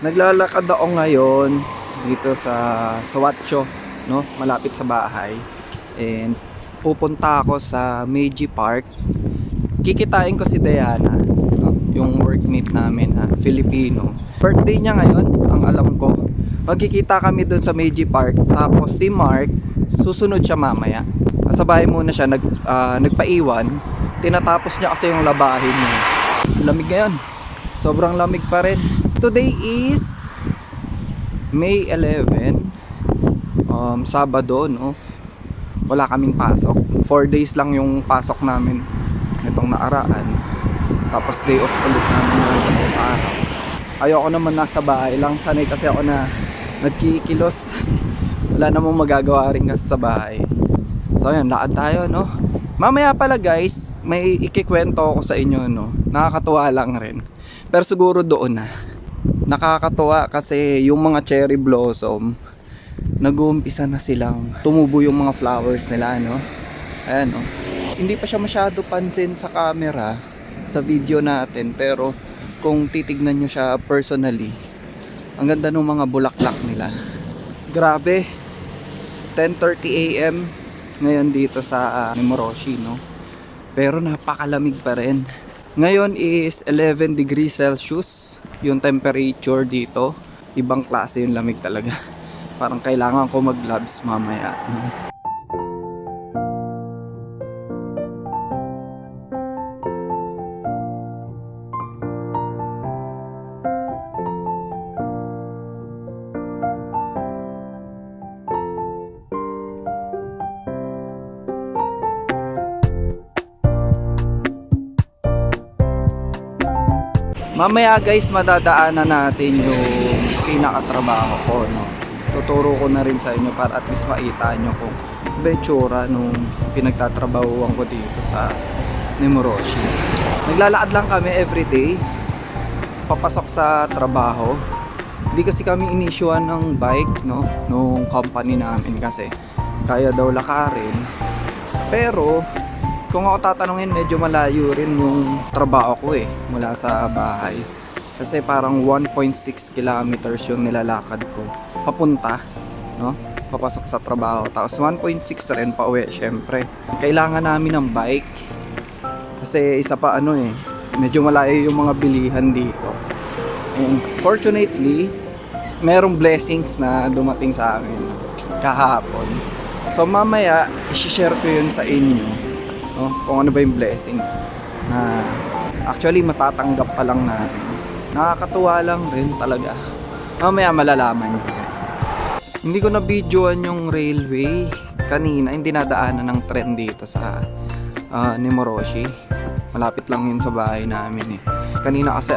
Naglalakad ako ngayon dito sa Suacho, no? Malapit sa bahay. And pupunta ako sa Meiji Park. Kikitain ko si Diana, no? Yung workmate namin na Filipino. Birthday niya ngayon, ang alam ko. Magkikita kami doon sa Meiji Park. Tapos si Mark, susunod siya mamaya. Nasa bahay muna siya, nagpaiwan. Tinatapos niya kasi yung labahin niya. Lamig ngayon. Sobrang lamig pa rin. Today is May 11, Sabado, no? Wala kaming pasok. 4 days lang yung pasok namin nitong naaraan. Tapos day off ulit namin ng araw. Ayoko naman nasa bahay lang. Sanay kasi ako na nagkikilos. Wala namang magagawa rin kasi sa bahay. So ayan, lakad tayo, no? Mamaya pala guys, may ikikwento ako sa inyo, no? Nakakatuwa lang rin. Pero siguro doon na. Nakakatuwa kasi yung mga cherry blossom, nag-uumpisa na silang tumubo yung mga flowers nila, no? Ayan, no? Hindi pa siya masyado pansin sa camera, sa video natin. Pero kung titignan nyo siya personally, ang ganda ng mga bulaklak nila. Grabe, 10:30 AM ngayon dito sa Nemoroshi, no? Pero napakalamig pa rin. Ngayon is 11 degrees Celsius yung temperature dito. Ibang klase yung lamig talaga. Parang kailangan ko mag-gloves mamaya. Mamaya guys, madadaanan natin yung pinakatrabaho ko, no? Tuturo ko na rin sa inyo para at least makita nyo kung betsura nung pinagtatrabahuan ko dito sa Nemoroshi. Naglalakad lang kami everyday papasok sa trabaho. Hindi kasi kami inisyuan ng bike, no? Nung company namin kasi kaya daw lakarin. Pero kung ako tatanungin, medyo malayo rin yung trabaho ko mula sa bahay. Kasi parang 1.6 kilometers yung nilalakad ko papunta, no? Papasok sa trabaho. Tapos 1.6 rin pa uwi, syempre. Kailangan namin ng bike. Kasi isa pa medyo malayo yung mga bilihan dito. And fortunately, merong blessings na dumating sa amin kahapon. So mamaya, i-share ko yun sa inyo. No? Kung ano ba yung blessings na actually matatanggap pa lang natin. Nakakatuwa lang rin talaga. Mamaya malalaman nyo guys. Hindi ko na videoan yung railway kanina. Hindi nadaanan ng tren dito sa Nemoroshi. Malapit lang yun sa bahay namin Kanina kasi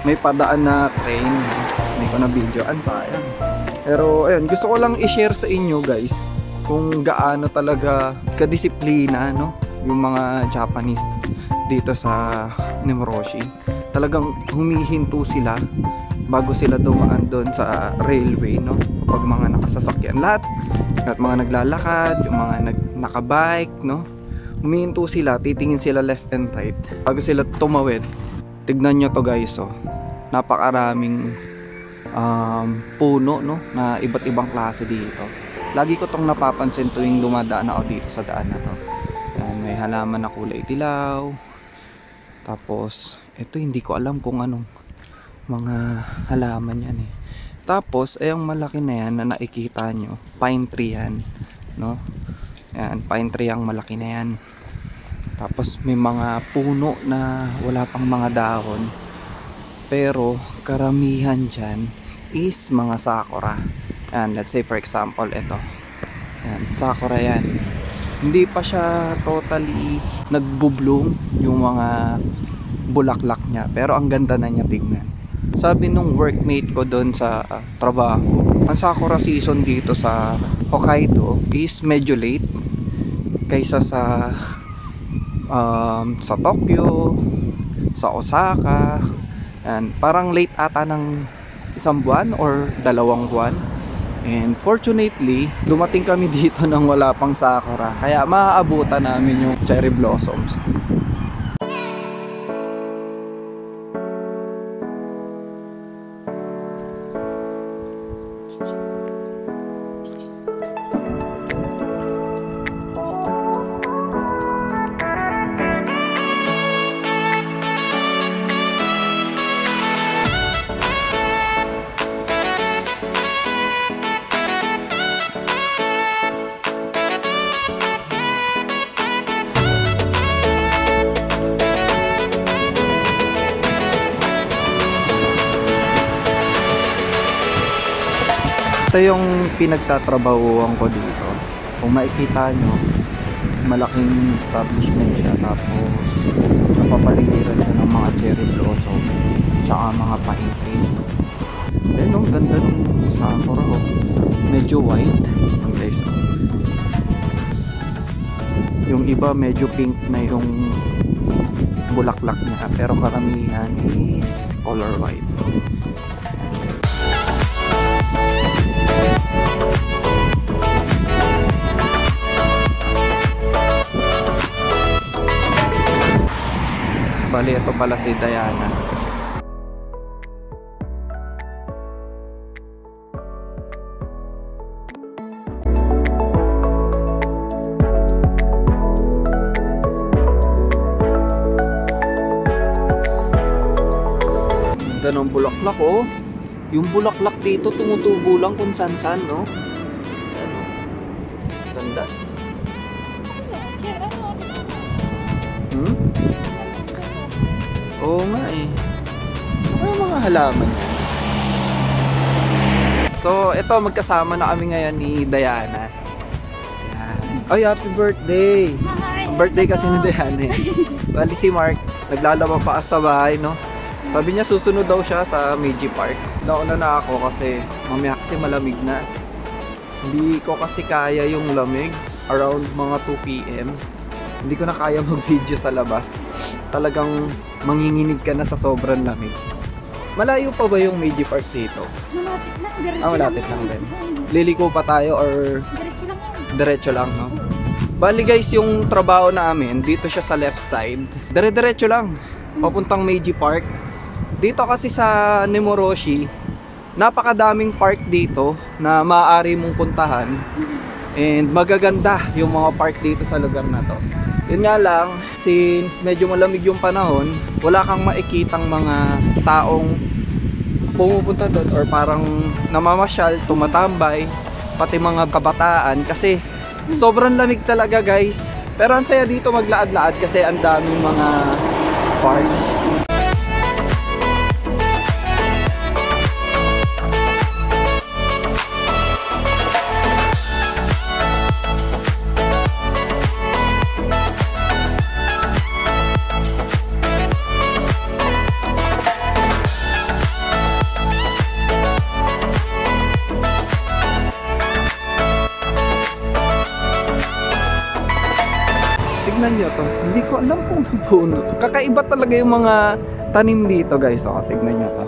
may padaan na train. Hindi ko na videoan, sayang. Pero ayun, gusto ko lang i-share sa inyo guys kung gaano talaga kadisiplina, no? Yung mga Japanese dito sa Nemoroshi. Talagang humihinto sila bago sila dumaan doon sa railway, no? Kapag mga nakasasakyan, lahat mga naglalakad, yung mga nakabike, no? Humihinto sila, titingin sila left and right bago sila tumawid. Tignan nyo to guys, napakaraming puno, no? Na iba't ibang klase dito. Lagi ko tong napapansin tuwing dumadaan ako dito sa daan na to. Yan, may halaman na kulay dilaw. Tapos, ito hindi ko alam kung anong mga halaman yan Tapos, yung malaki na yan na nakikita nyo, pine tree yan, no? Yan, pine tree ang malaki na yan. Tapos, may mga puno na wala pang mga dahon. Pero, karamihan dyan is mga sakura. And let's say for example ito. Yan, sakura yan. Hindi pa siya totally nagbo-bloom yung mga bulaklak niya, pero ang ganda na niya tignan. Sabi nung workmate ko doon sa trabaho, ang sakura season dito sa Hokkaido is medyo late kaysa sa Tokyo, sa Osaka. And parang late ata ng 1 buwan or 2 buwan. And fortunately, dumating kami dito nang wala pang sakura. Kaya maaabutan namin yung cherry blossoms. Ito yung pinagtatrabahuan ko dito. Kung makikita nyo, malaking establishment siya. Tapos, napapaligiran siya ng mga cherry blossom. Tsaka mga paintis. Then, ang ganda ng sakura. Oh. Medyo white. Okay. Yung iba, medyo pink na yung bulaklak niya. Pero karamihan is color white. Bali, ito pala si Diana. Ganda ng bulaklak, oh. Yung bulaklak dito tumutubo lang kung saan-saan, no? Ano? Ganda. Hmm? Oo nga eh. Ano mga halaman yan? So, ito, magkasama na kami ngayon ni Diana. Yan. Ay, happy birthday! Ang birthday kasi ni Diana eh. Bali si Mark, naglalaba pa sa bahay, no? Sabi niya susunod daw siya sa Meiji Park. Nauna na ako kasi mamaya kasi malamig na. Hindi ko kasi kaya yung lamig around mga 2 PM. Hindi ko na kaya mag-video sa labas. Talagang manginginig ka na sa sobrang lamig. Malayo pa ba yung Meiji Park dito? Malapit lang, diretso Malapit lang din. Liliko pa tayo or Diretso lang yan. diretso lang, no? Bali guys, yung trabaho namin, dito siya sa left side. Dire-diretso lang. Papuntang Meiji Park. Dito kasi sa Nemoroshi, napakadaming park dito na maaari mong puntahan. And magaganda yung mga park dito sa lugar na to. Yun nga lang, since medyo malamig yung panahon, wala kang makikitang mga taong pumupunta doon or parang namamasyal, tumatambay, pati mga kabataan kasi sobrang lamig talaga guys. Pero ang saya dito maglaad-laad kasi ang daming mga park. Tignan nyo to. Hindi ko alam kung puno to. Kakaiba talaga yung mga tanim dito guys. O, tignan nyo to.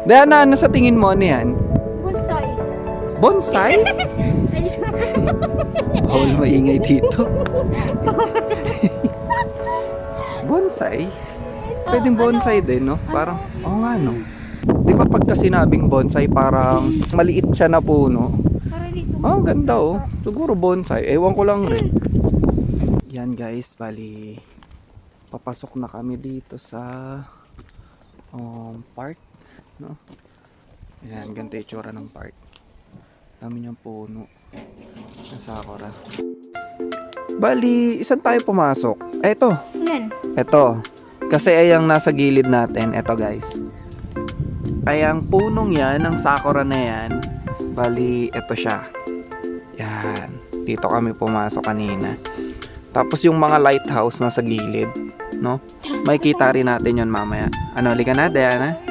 Diana, ano sa tingin mo niyan? Bonsai. Bonsai? Bawal maingay dito. Bonsai? Pwedeng bonsai din, no? Parang, oo nga, no? Di ba pagka sinabing bonsai, parang maliit siya na puno? Para dito. Oh, ganda oh. Siguro bonsai. Ewan ko lang rin. Yan guys, bali papasok na kami dito sa park, no? Yan, ganito yung itsura ng park. Dami niyang puno na sakura. Bali, isan tayo pumasok? Eto. Yan. Eto. Kasi ayang nasa gilid natin, eto guys. Ayang punong yan, ng sakura na yan. Bali, eto siya. Yan. Dito kami pumasok kanina. Tapos yung mga lighthouse na sa gilid, no? Makikita rin natin yon mamaya. Ano, halika na, Diana?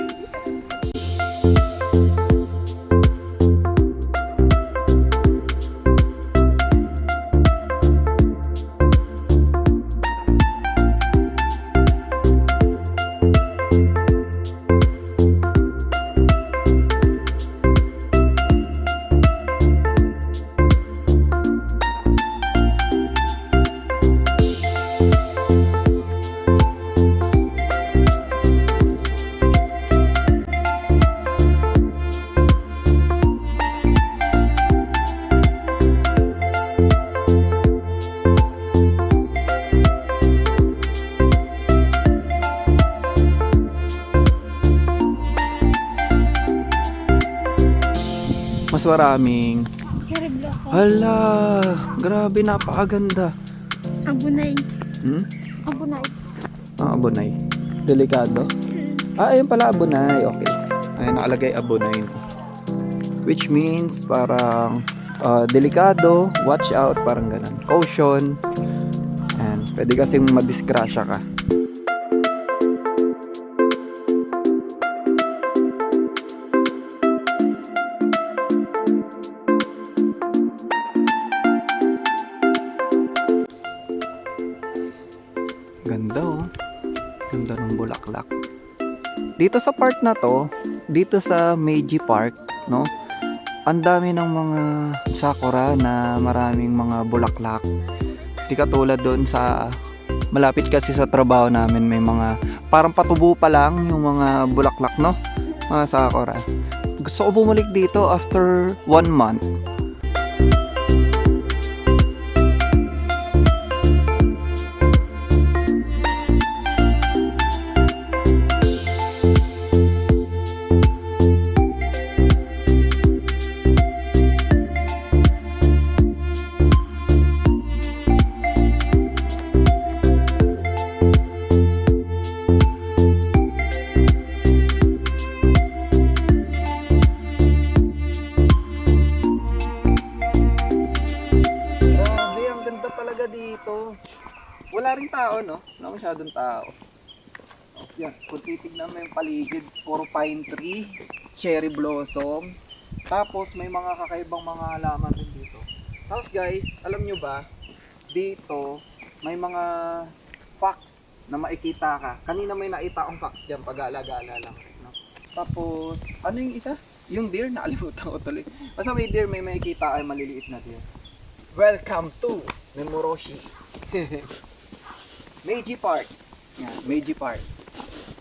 Mas maraming. Cherry blossom. Hala, grabe, napakaganda. Abunay. Hmm? Abunay. Ah, abunay. Delikado. Ah, ayun pala, abunay. Okay. Ayun, nakalagay abunay. which means parang delikado, watch out, parang ganun. Caution. And pwede kasing madisgrasya ka. Ganda oh. Ganda ng bulaklak. Dito sa part na to, dito sa Meiji Park, no? Ang dami ng mga sakura na maraming mga bulaklak. Di katulad doon sa malapit kasi sa trabaho namin, may mga parang patubo pa lang yung mga bulaklak, no? Mga sakura. Gusto ko bumalik dito after 1 month. Dito wala rin tao, no? Wala masyadong tao. Yan, kung titignan mo yung paligid, puro pine tree, cherry blossom, tapos may mga kakaibang mga halaman rin dito. Tapos guys, alam nyo ba, dito may mga fox na makikita ka. Kanina may nakita akong fox dyan, pag-alagala lang, no? Tapos ano yung isa? Yung deer, nakalimutan ko tuloy. Basta may deer, may makikita ay maliliit na deer. Welcome to Memoroshi. Meiji Park. Yan, Meiji Park.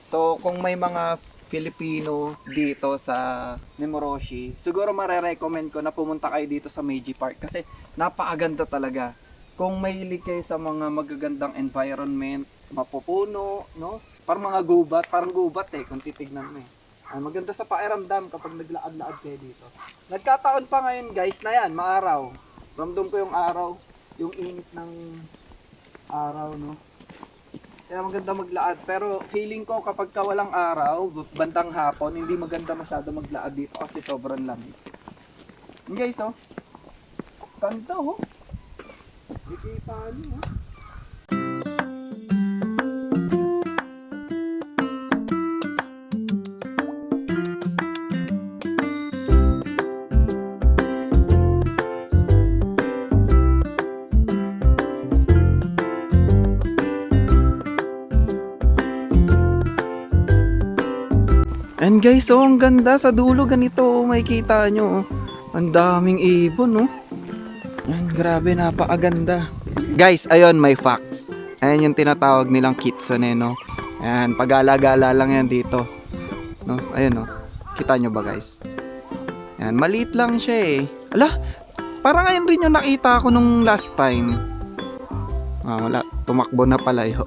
So, kung may mga Filipino dito sa Memoroshi, siguro mare-recommend ko na pumunta kayo dito sa Meiji Park kasi napakaganda talaga. Kung mahilig kayo sa mga magagandang environment, mapupuno, no? Parang mga gubat, parang gubat kung titignan mo Ay, maganda sa pakiramdam kapag naglaad-laad kayo dito. Nagkataon pa ngayon guys na yan, maaraw. Ramdam ko yung araw, yung init ng araw, no? Kaya maganda maglaad. Pero feeling ko kapag walang araw, bandang hapon, hindi maganda masyado maglaad dito kasi sobrang lamig. Guys, oh. Ganda, oh. Nakikita niyo, oh. And guys, oh, ang ganda sa dulo ganito, oh, makikita nyo, oh. Ang daming ibon, oh. Yan, grabe, napakaganda. Guys, ayun, may fox. Ayan yung tinatawag nilang kitsune, no. Ayan, pag-alagala lang yan dito. No, ayun, oh. Kita nyo ba, guys? Ayan, maliit lang siya, Ala, parang ayun rin yung nakita ko nung last time. Wala, tumakbo na pala, yo.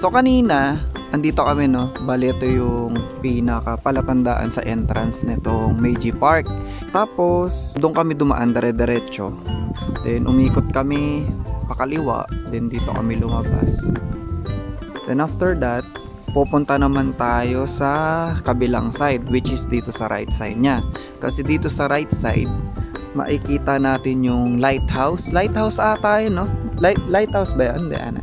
So kanina, andito kami, no. Bali, ito yung pinaka palatandaan sa entrance nitong Meiji Park. Tapos doon kami dumaan dire-diretso. Then umikot kami pakaliwa, then dito kami lumabas. Then after that, pupunta naman tayo sa kabilang side, which is dito sa right side niya. Kasi dito sa right side, makikita natin yung lighthouse. Lighthouse ata yun, no? Lighthouse ba yun? Hindi, ano?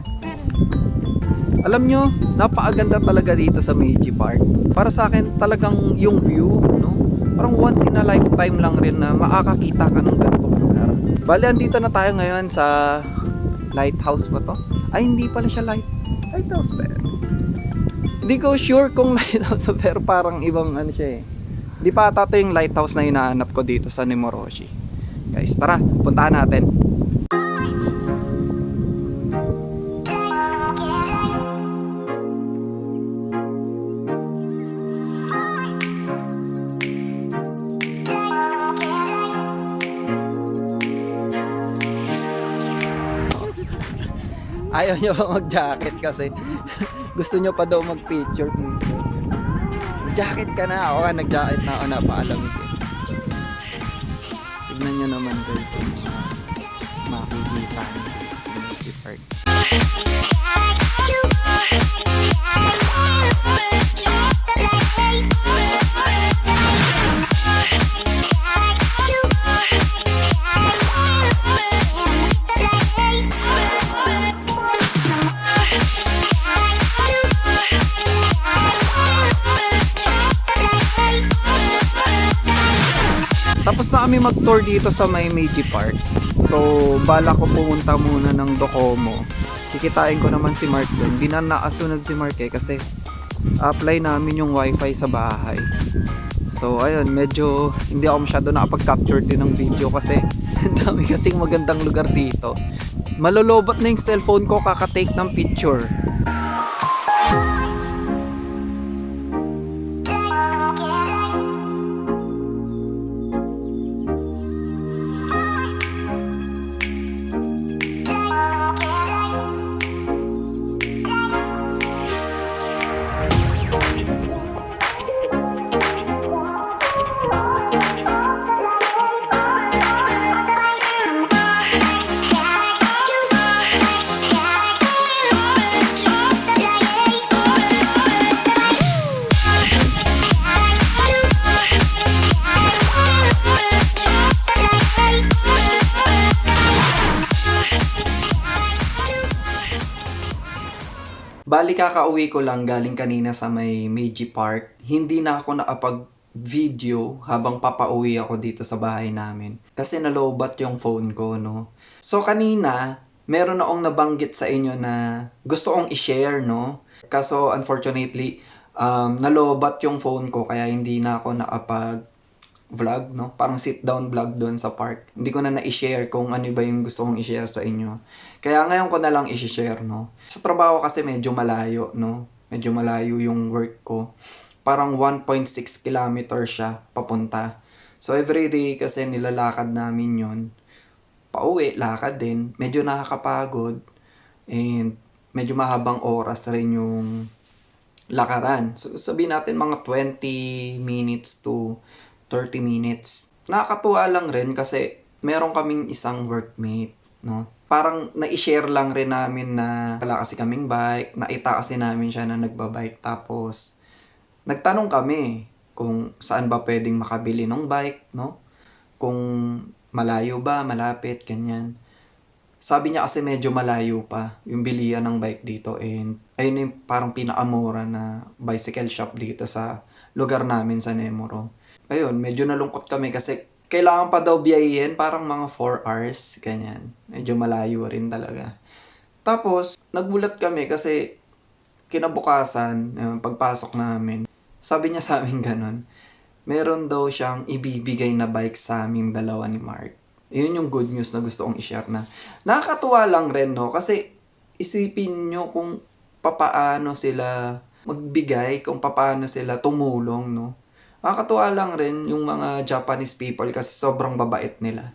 Alam nyo, napakaganda talaga dito sa Meiji Park. Para sa akin, talagang yung view, no? Parang once in a lifetime lang rin na makakakita ka ng ganitong lugar. Bali, andito na tayo ngayon sa lighthouse ba to? Ay, hindi pala siya lighthouse ba yan? Hindi ko sure kung lighthouse pero parang ibang ano siya eh. Di pa ata ito yung lighthouse na hinahanap ko dito sa Nemoroshi. Guys, tara, puntahan natin. Ayaw nyo pa mag-jacket kasi gusto nyo pa daw mag-picture. Jacket ka na. Oo nga, nag-jacket na ako. Napaalamig eh. Tignan nyo naman guys. Makikita nyo. Beauty Park. Tapos na kami mag-tour dito sa may Meiji Park. So, bala ko pumunta muna ng Docomo. Kikitain ko naman si Mark doon. Di na nakasunod si Mark eh kasi apply namin yung wifi sa bahay. So, ayun, medyo hindi ako masyado nakapag-capture din ng video kasi ang dami kasing magandang lugar dito. Malolobot na yung cellphone ko kakatake ng picture. Bali kakauwi ko lang galing kanina sa may Meiji Park. Hindi na ako nakapag-video habang papauwi ako dito sa bahay namin. Kasi nalobat yung phone ko, no? So kanina, meron akong nabanggit sa inyo na gusto kong i-share, no? Kaso unfortunately, nalobat yung phone ko kaya hindi na ako nakapag-vlog, no? Parang sit-down vlog doon sa park. Hindi ko na na-i-share kung ano ba yung gusto kong i-share sa inyo. Kaya ngayon ko na lang i-share, no? Sa trabaho kasi medyo malayo, no? Medyo malayo yung work ko. Parang 1.6 kilometer siya papunta. So everyday kasi nilalakad namin yon. Pauwi, lakad din. Medyo nakakapagod. And medyo mahabang oras rin yung lakaran. So sabihin natin mga 20 minutes to 30 minutes. Nakakatuwa lang rin kasi meron kaming isang workmate, no? Parang na-share lang rin namin na wala kasi kaming bike, naita kasi namin siya na nagbabike. Tapos, nagtanong kami kung saan ba pwedeng makabili ng bike, no? Kung malayo ba, malapit, ganyan. Sabi niya kasi medyo malayo pa yung bilihan ng bike dito. And ayun yung parang pinakamura na bicycle shop dito sa lugar namin sa Nemuro. Ayun, medyo nalungkot kami kasi kailangan pa daw biyahin, parang mga 4 hours, ganyan. Medyo malayo rin talaga. Tapos, nagbulat kami kasi kinabukasan, pagpasok namin, sabi niya sa amin ganun, meron daw siyang ibibigay na bike sa amin dalawa ni Mark. Yun yung good news na gusto kong i-share na. Nakakatuwa lang rin, no? Kasi isipin nyo kung papaano sila magbigay, kung papaano sila tumulong, no? Nakakatuwa lang rin yung mga Japanese people kasi sobrang babait nila.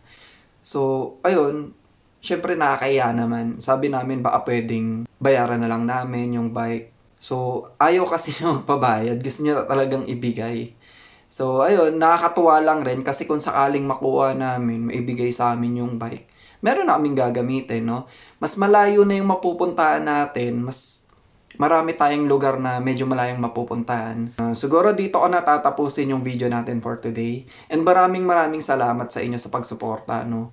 So, ayun, syempre nakakaya naman. Sabi namin baka pwedeng bayaran na lang namin yung bike. So, ayaw kasi niya magpabayad. Gusto niya talagang ibigay. So, ayun, nakakatuwa lang rin kasi kung sakaling makuha namin, maibigay sa amin yung bike, meron na kaming gagamitin, no? Mas malayo na yung mapupuntahan natin, mas marami tayong lugar na medyo malayong mapupuntahan. Siguro dito ko natatapusin yung video natin for today. And maraming salamat sa inyo sa pagsuporta, no?